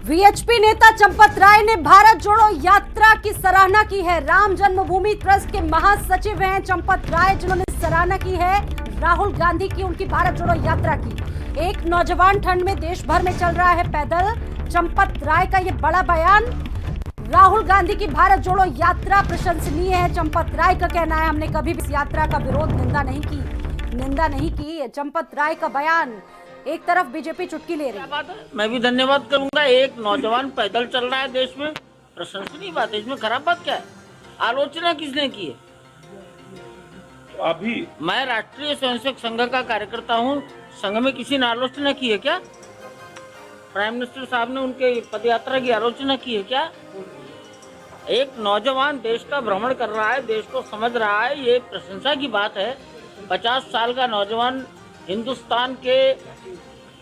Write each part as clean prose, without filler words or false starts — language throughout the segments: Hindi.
वीएचपी नेता चंपत राय ने भारत जोड़ो यात्रा की सराहना की है। राम जन्मभूमि ट्रस्ट के महासचिव हैं चंपत राय, जिन्होंने सराहना की है राहुल गांधी की उनकी भारत जोड़ो यात्रा की। एक नौजवान ठंड में देश भर में चल रहा है पैदल। चंपत राय का ये बड़ा बयान। राहुल गांधी की भारत जोड़ो यात्रा प्रशंसनीय है। चंपत राय का कहना है, हमने कभी भी इस यात्रा का विरोध निंदा नहीं की। चंपत राय का बयान। एक तरफ बीजेपी चुटकी ले रही है। मैं भी धन्यवाद करूंगा। एक नौजवान पैदल चल रहा है देश में, प्रशंसनीय बात है। इसमें खराब बात क्या है? आलोचना किसने की है? तो अभी मैं राष्ट्रीय स्वयंसेवक संघ का कार्यकर्ता हूं। संघ में किसी ने आलोचना की है क्या? प्राइम मिनिस्टर साहब ने उनके पदयात्रा की आलोचना की है क्या? एक नौजवान देश का भ्रमण कर रहा है, देश को समझ रहा है, ये प्रशंसा की बात है। 50 साल का नौजवान हिंदुस्तान के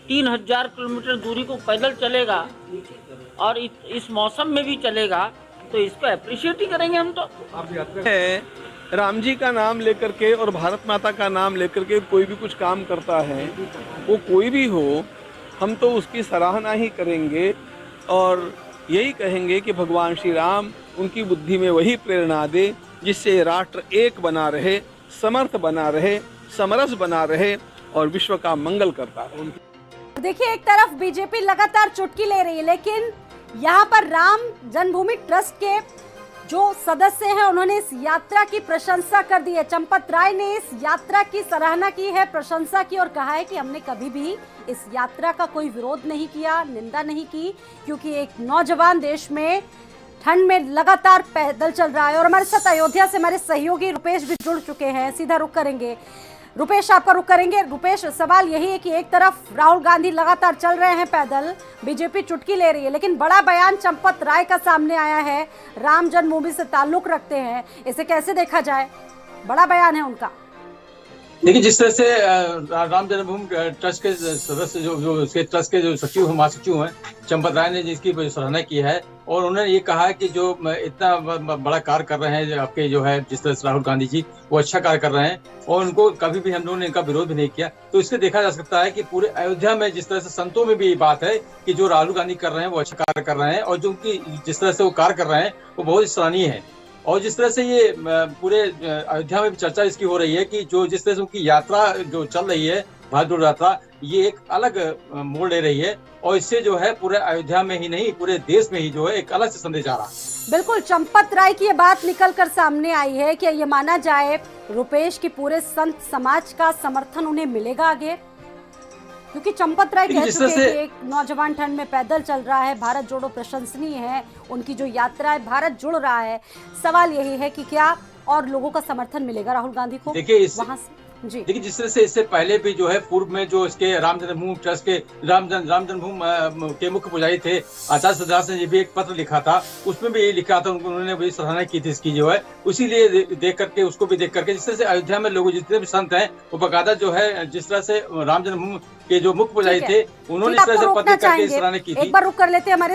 3000 किलोमीटर दूरी को पैदल चलेगा और इस मौसम में भी चलेगा, तो इसको अप्रिशिएट ही करेंगे हम। तो राम जी का नाम लेकर के और भारत माता का नाम लेकर के कोई भी कुछ काम करता है, वो कोई भी हो, हम तो उसकी सराहना ही करेंगे और यही कहेंगे कि भगवान श्री राम उनकी बुद्धि में वही प्रेरणा दे जिससे राष्ट्र एक बना रहे, समर्थ बना रहे, समरस बना रहे और विश्व का मंगल करता है। देखिए, एक तरफ बीजेपी लगातार चुटकी ले रही है, लेकिन यहाँ पर राम जन्मभूमि ट्रस्ट के जो सदस्य हैं उन्होंने इस यात्रा की प्रशंसा कर दी है। चंपत राय ने इस यात्रा की सराहना की है, प्रशंसा की और कहा है कि हमने कभी भी इस यात्रा का कोई विरोध नहीं किया, निंदा नहीं की, क्योंकि एक नौजवान देश में ठंड में लगातार पैदल चल रहा है। और हमारे साथ अयोध्या से हमारे सहयोगी रुपेश भी जुड़ चुके हैं, सीधा रुख करेंगे। रुपेश, आपका रुख करेंगे। रुपेश, सवाल यही है कि एक तरफ राहुल गांधी लगातार चल रहे हैं पैदल, बीजेपी चुटकी ले रही है, लेकिन बड़ा बयान चंपत राय का सामने आया है, राम जन्मभूमि से ताल्लुक रखते हैं, इसे कैसे देखा जाए? बड़ा बयान है उनका। देखिए, जिस तरह से राम जन्मभूमि ट्रस्ट के सदस्य जो उसके ट्रस्ट के जो सचिव महासचिव हैं चंपत राय ने जिसकी सराहना की है और उन्होंने ये कहा है कि जो इतना बड़ा कार्य कर रहे हैं आपके जो है जिस तरह से राहुल गांधी जी, वो अच्छा कार्य कर रहे हैं और उनको कभी भी हम लोगों ने इनका विरोध भी नहीं किया। तो इससे देखा जा सकता है कि पूरे अयोध्या में जिस तरह से संतों में भी ये बात है कि जो राहुल गांधी कर रहे हैं वो अच्छा कार्य कर रहे हैं और जो उनकी जिस तरह से वो कार्य कर रहे हैं वो बहुत सराहनीय है। और जिस तरह से ये पूरे अयोध्या में भी चर्चा इसकी हो रही है कि जो जिस तरह से उनकी यात्रा जो चल रही है, भारत जोड़ो यात्रा, ये एक अलग मोड़ ले रही है और इससे जो है पूरे अयोध्या में ही नहीं पूरे देश में ही जो है एक अलग से संदेश आ रहा है। बिल्कुल, चंपत राय की ये बात निकल कर सामने आई है कि ये माना जाए रुपेश की पूरे संत समाज का समर्थन उन्हें मिलेगा आगे, क्योंकि चंपत राय कह चुके हैं कि एक नौजवान ठंड में पैदल चल रहा है, भारत जोड़ो प्रशंसनीय है, उनकी जो यात्रा है भारत जुड़ रहा है। सवाल यही है कि क्या और लोगों का समर्थन मिलेगा राहुल गांधी को? देखिए वहां से जी, देखिए जिस तरह से इससे पहले भी जो है पूर्व में जो इसके राम जन्मभूमि ट्रस्ट के राम जन्मभूमि के मुख्य पुजारी थे आचार्य सदास ने भी एक पत्र लिखा था, उसमें भी ये लिखा था, उन्होंने वही सराहना की थी इसकी जो है। उसीलिए देख करके उसको भी देख करके जिस तरह से अयोध्या में लोग जितने भी संत हैं वो बकायदा जो है जिस तरह से राम जन्मभूमि के जो मुख्य पुजारी थे उन्होंने इस तरह से पत्र करके सराहना की थी। एक बार रुक कर लेते हैं हमारे